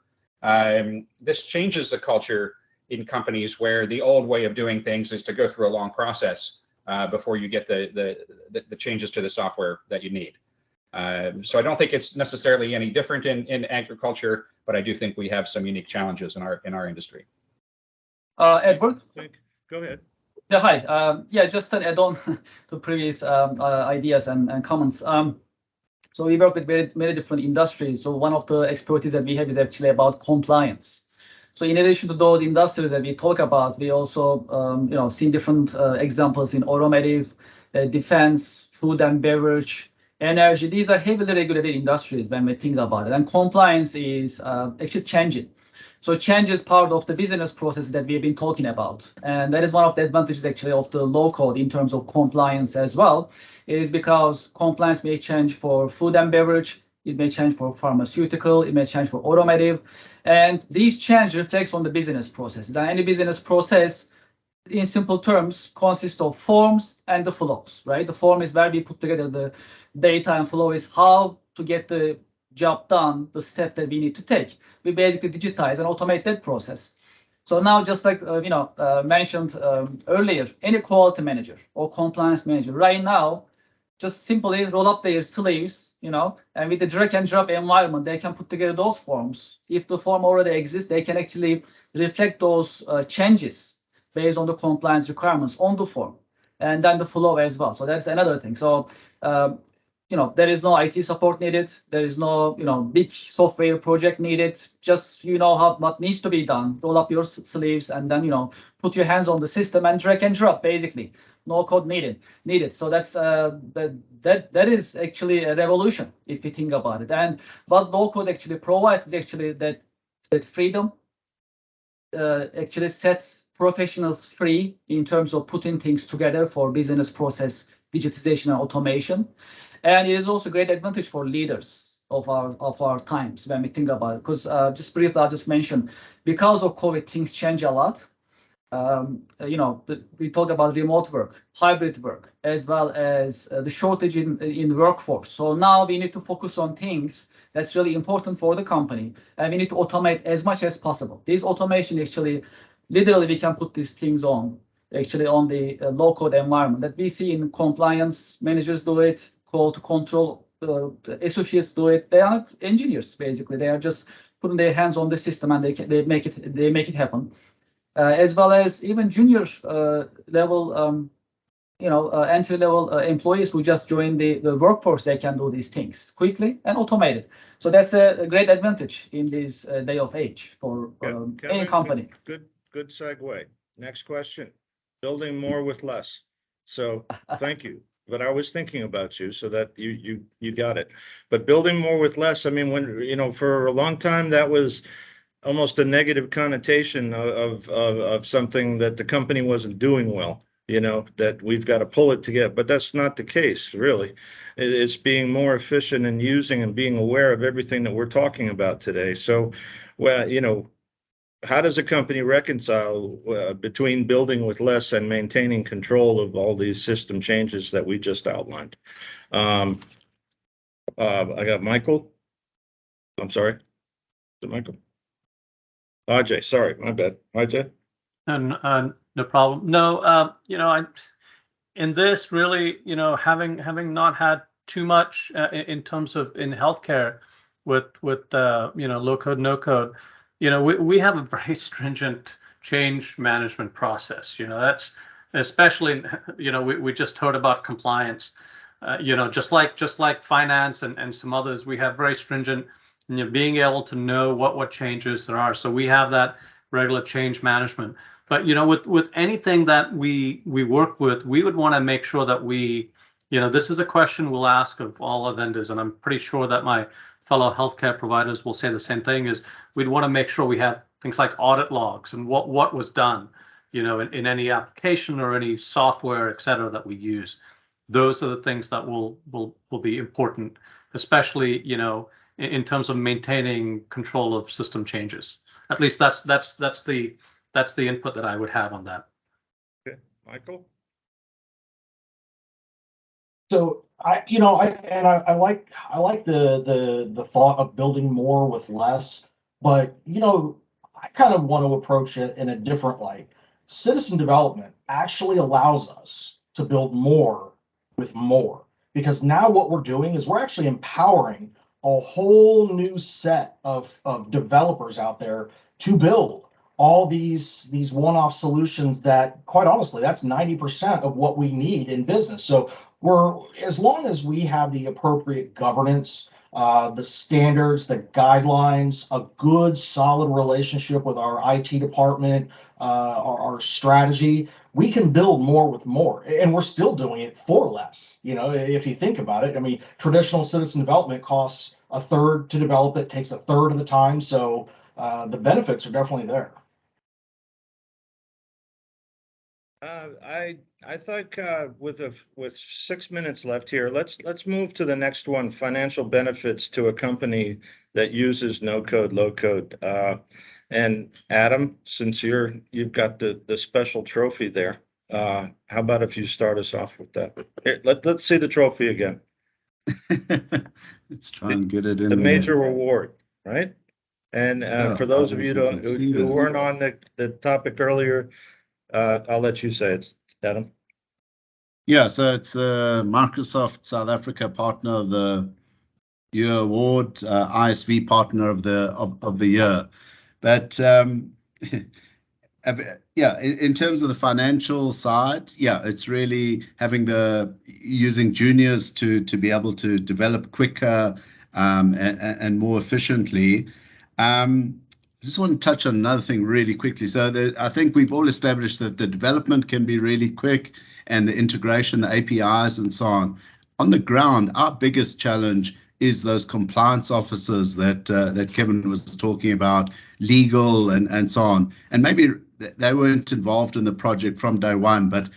This changes the culture in companies where the old way of doing things is to go through a long process before you get the changes to the software that you need. So I don't think it's necessarily any different in agriculture, but I do think we have some unique challenges in our industry. Edward? Go ahead. Yeah, hi. Just an add-on to previous ideas and comments. So we work with many different industries. So one of the expertise that we have is actually about compliance. So in addition to those industries that we talk about, we also see different examples in automotive, defense, food and beverage, energy. These are heavily regulated industries when we think about it. And compliance is actually changing. So change is part of the business process that we've been talking about. And that is one of the advantages actually of the low code in terms of compliance as well. It is because compliance may change for food and beverage, it may change for pharmaceutical, it may change for automotive. And these change reflects on the business processes. And any business process, in simple terms, consists of forms and the flows, right? The form is where we put together the data, and flow is how to get the job done, the step that we need to take. We basically digitize and automate that process. So now, just like mentioned earlier, any quality manager or compliance manager right now just simply roll up their sleeves, and with the drag and drop environment, they can put together those forms. If the form already exists, they can actually reflect those changes based on the compliance requirements on the form, and then the flow as well. So that's another thing. So there is no IT support needed. There is no big software project needed. Just what needs to be done. Roll up your sleeves and then put your hands on the system and drag and drop. Basically, no code needed. So that's that is actually a revolution if you think about it. And what low code actually provides is actually that freedom actually sets professionals free in terms of putting things together for business process digitization and automation. And it is also a great advantage for leaders of our times when we think about it. Because just briefly, I'll just mention, because of COVID, things change a lot. We talk about remote work, hybrid work, as well as the shortage in workforce. So now we need to focus on things that's really important for the company, and we need to automate as much as possible. This automation actually, literally, we can put these things on the low-code environment that we see in compliance. Managers do it, quality control associates do it. They are not engineers, basically. They are just putting their hands on the system, and they make it happen. As well as even junior level, entry-level employees who just join the workforce, they can do these things quickly and automated. So that's a great advantage in this day of age for any company. Good segue. Next question. Building more with less. So thank you. But I was thinking about you, so that you got it. But building more with less, I mean, when for a long time that was almost a negative connotation of something that the company wasn't doing well, that we've got to pull it together. But that's not the case, really. It's being more efficient and using and being aware of everything that we're talking about today. So, well, how does a company reconcile between building with less and maintaining control of all these system changes that we just outlined? I got Michael. I'm sorry. Is it Michael? Ajay, sorry, my bad. Ajay? No problem. No, in this really, having not had too much in terms of in healthcare with low code, no code, we have a very stringent change management process. That's especially, we just heard about compliance. Just like finance and some others, we have very stringent. Being able to know what changes there are. So we have that regular change management. But with anything that we work with, we would want to make sure that this is a question we'll ask of all our vendors, and I'm pretty sure that my fellow healthcare providers will say the same thing, is we'd want to make sure we have things like audit logs and what was done, in any application or any software, et cetera, that we use. Those are the things that will be important, especially, in terms of maintaining control of system changes. At least that's the input that I would have on that. Okay, Michael. So I like the thought of building more with less, but I kind of want to approach it in a different light. Citizen development actually allows us to build more with more, because now what we're doing is we're actually empowering a whole new set of developers out there to build all these one-off solutions that, quite honestly, that's 90% of what we need in business. So as long as we have the appropriate governance, the standards, the guidelines, a good solid relationship with our IT department, our strategy, we can build more with more, and we're still doing it for less. If you think about it, I mean, traditional citizen development costs a third to develop it, takes a third of the time. So the benefits are definitely there. I think with 6 minutes left here, let's move to the next one: financial benefits to a company that uses no code, low code. And Adam, since you've got the special trophy there, how about if you start us off with that? Here, let's see the trophy again. Let's try and get it in the there. Major reward, right? And for those of you who weren't on the topic earlier, I'll let you say it, Adam. Yeah, so it's the Microsoft South Africa Partner of the Year Award, ISV Partner of the Year. But yeah, in terms of the financial side, yeah, it's really using juniors to be able to develop quicker and more efficiently. I just want to touch on another thing really quickly. So I think we've all established that the development can be really quick, and the integration, the APIs and so on. On the ground, our biggest challenge is those compliance officers that Kevin was talking about, legal and so on. And maybe they weren't involved in the project from day one, but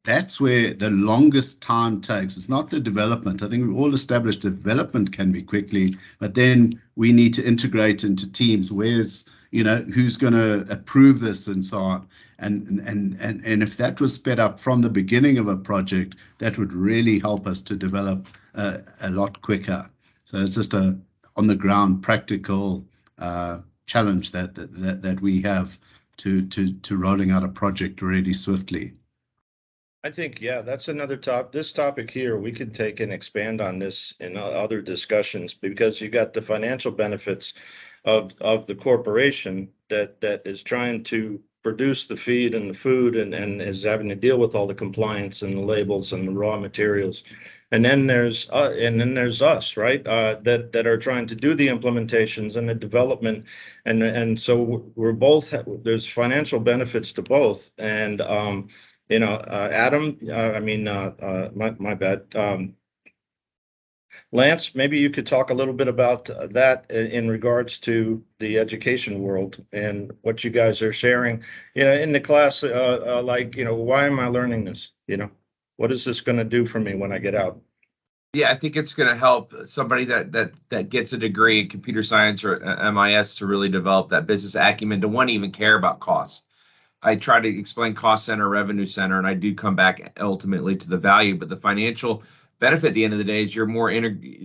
that's where the longest time takes. It's not the development. I think we've all established development can be quickly, but then we need to integrate into teams. Where's, who's going to approve this and so on. And if that was sped up from the beginning of a project, that would really help us to develop a lot quicker. So it's just a on the ground practical challenge that we have to rolling out a project really swiftly. I think, yeah, that's another this topic here, we could take and expand on this in other discussions, because you got the financial benefits of the corporation that is trying to produce the feed and the food and is having to deal with all the compliance and the labels and the raw materials. And then there's us, right? That are trying to do the implementations and the development, and so we're both, there's financial benefits to both. And Adam, my bad. Lance, maybe you could talk a little bit about that in regards to the education world and what you guys are sharing, in the class, why am I learning this? What is this going to do for me when I get out? Yeah, I think it's going to help somebody that gets a degree in computer science or MIS to really develop that business acumen to one, even care about costs. I try to explain cost center, revenue center, and I do come back ultimately to the value, but the financial benefit at the end of the day is you're more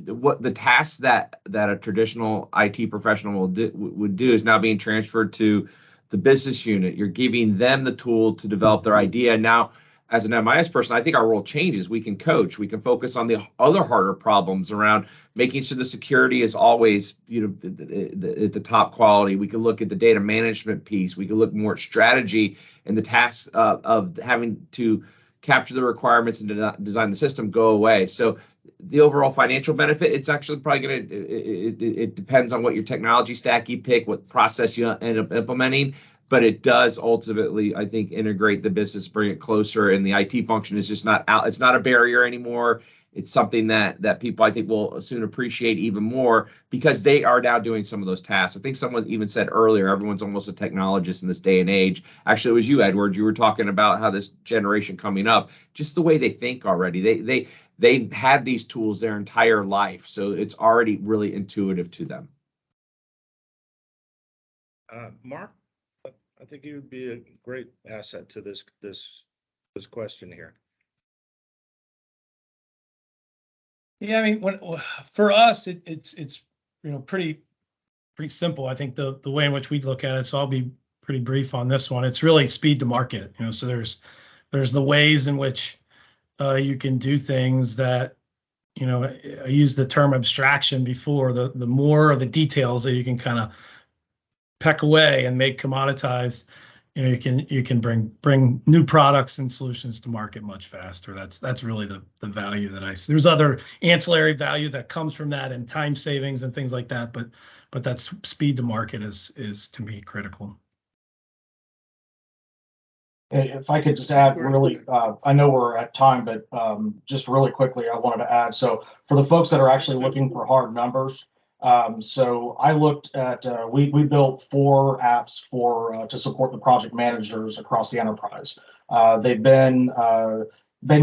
what the tasks that a traditional IT professional would do is now being transferred to the business unit. You're giving them the tool to develop their idea. Now, as an MIS person, I think our role changes. We can coach. We can focus on the other harder problems around making sure the security is always, at the top quality. We can look at the data management piece. We can look more at strategy and the tasks of having to capture the requirements and design the system go away. So the overall financial benefit, it's actually probably going to, it depends on what your technology stack you pick, what process you end up implementing. But it does ultimately, I think, integrate the business, bring it closer, and the IT function is just not out. It's not a barrier anymore. It's something that people, I think, will soon appreciate even more because they are now doing some of those tasks. I think someone even said earlier, everyone's almost a technologist in this day and age. Actually, it was you, Edward. You were talking about how this generation coming up, just the way they think already. They've had these tools their entire life, so it's already really intuitive to them. Mark? I think you would be a great asset to this question here. Yeah, for us, it's pretty simple. I think the way in which we look at it. So I'll be pretty brief on this one. It's really speed to market. So there's the ways in which you can do things that I used the term abstraction before. The more of the details that you can kind of peck away and make commoditized, you can bring new products and solutions to market much faster. That's really the value that I see. There's other ancillary value that comes from that and time savings and things like that, but that's speed to market is to me critical. If I could just add really, I know we're at time, but just really quickly, I wanted to add. So for the folks that are actually looking for hard numbers, so I looked at, we built 4 apps to support the project managers across the enterprise. They've been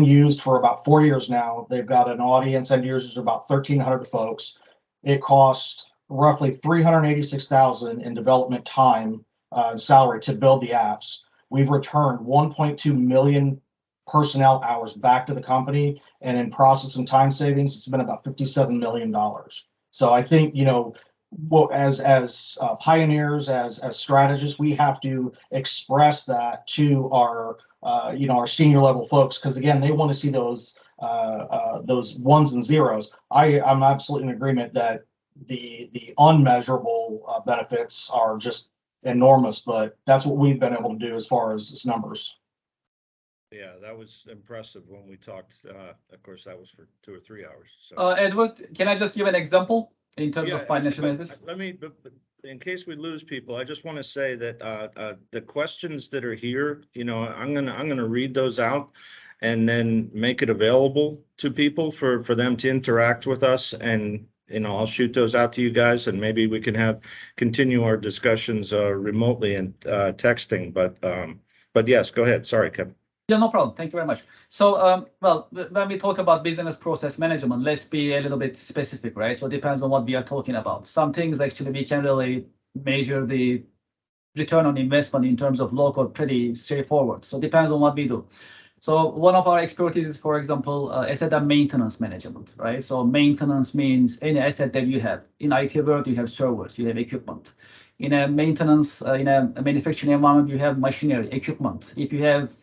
used for about 4 years now. They've got an audience, end users about 1,300 folks. It cost roughly $386,000 in development time, salary to build the apps. We've returned 1.2 million personnel hours back to the company, and in process and time savings, it's been about $57 million. So I think, as pioneers, as strategists, we have to express that to our senior level folks, because again, they want to see those ones and zeros. I'm absolutely in agreement that the unmeasurable benefits are just enormous, but that's what we've been able to do as far as numbers. Yeah, that was impressive when we talked. Of course, that was for 2 or 3 hours. So. Edward, can I just give an example in terms of financial benefits? But in case we lose people, I just want to say that the questions that are here, I'm gonna read those out, and then make it available to people for them to interact with us. And I'll shoot those out to you guys, and maybe we can continue our discussions remotely and texting. But yes, go ahead. Sorry, Kevin. Yeah, no problem. Thank you very much. So, well, when we talk about business process management, let's be a little bit specific, right? So it depends on what we are talking about. Some things actually we can really measure the return on investment in terms of low code pretty straightforward. So it depends on what we do. So one of our expertise is, for example, asset and maintenance management, right? So maintenance means any asset that you have. In IT world, you have servers, you have equipment. In a maintenance, in a manufacturing environment, you have machinery, equipment. If you have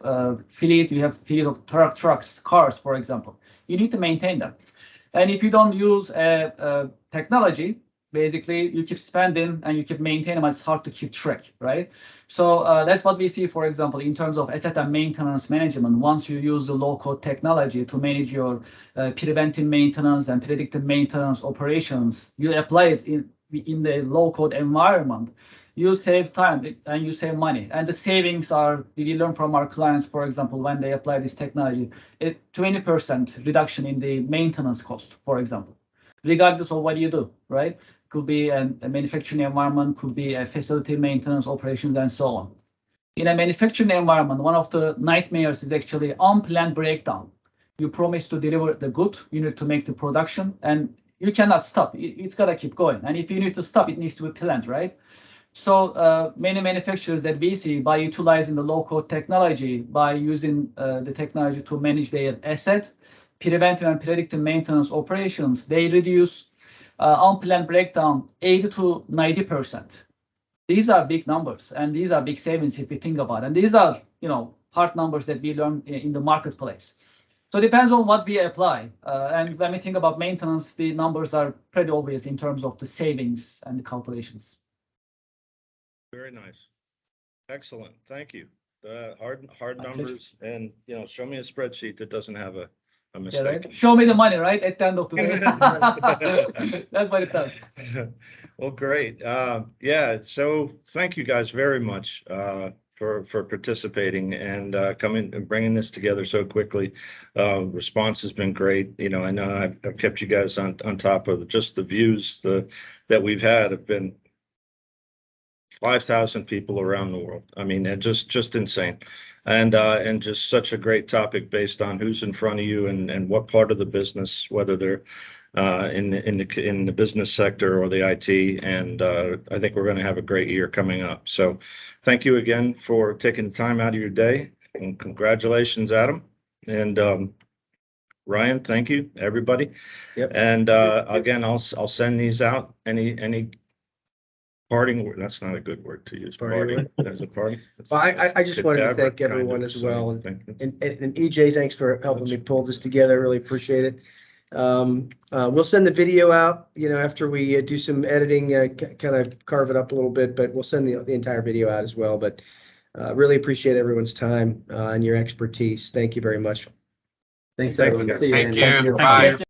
fleet, you have fleet of trucks, cars, for example. You need to maintain them. And if you don't use technology, basically you keep spending and you keep maintaining them, it's hard to keep track, right? So that's what we see, for example, in terms of asset and maintenance management. Once you use the low-code technology to manage your preventive maintenance and predictive maintenance operations, you apply it in the low-code environment, you save time and you save money. And the savings are, we learn from our clients, for example, when they apply this technology, a 20% reduction in the maintenance cost, for example, regardless of what you do, right? Could be a manufacturing environment, could be a facility maintenance operations, and so on. In a manufacturing environment, one of the nightmares is actually unplanned breakdown. You promise to deliver the good, you need to make the production, and you cannot stop. It's got to keep going. And if you need to stop, it needs to be planned, right? So many manufacturers that we see, by utilizing the low-code technology, by using the technology to manage their asset, preventive and predictive maintenance operations, they reduce unplanned breakdown 80 to 90%. These are big numbers, and these are big savings if we think about it. And these are, hard numbers that we learn in the marketplace. So it depends on what we apply. And when we think about maintenance, the numbers are pretty obvious in terms of the savings and the calculations. Very nice. Excellent. Thank you. Hard numbers, and show me a spreadsheet that doesn't have a mistake. Yeah, right? Show me the money, right? At the end of the day. That's what it does. Well, great. Yeah. So thank you guys very much for participating and coming and bringing this together so quickly. Response has been great. I know I've kept you guys on top of just the views that we've had have been 5,000 people around the world. I mean, just insane, and just such a great topic based on who's in front of you and what part of the business, whether they're in the business sector or the IT. And I think we're going to have a great year coming up. So, thank you again for taking time out of your day, and congratulations, Adam, and Ryan. Thank you, everybody. Yep. And again, I'll send these out. Any parting word? That's not a good word to use. Parting as a party. Well, I just wanted to thank everyone as well. And EJ, thanks for helping me pull this together. Really appreciate it. We'll send the video out, after we do some editing, kind of carve it up a little bit, but we'll send the entire video out as well. But really appreciate everyone's time and your expertise. Thank you very much. Thanks, Thank you, everyone. guys. See you. Thank Andy. you. Bye.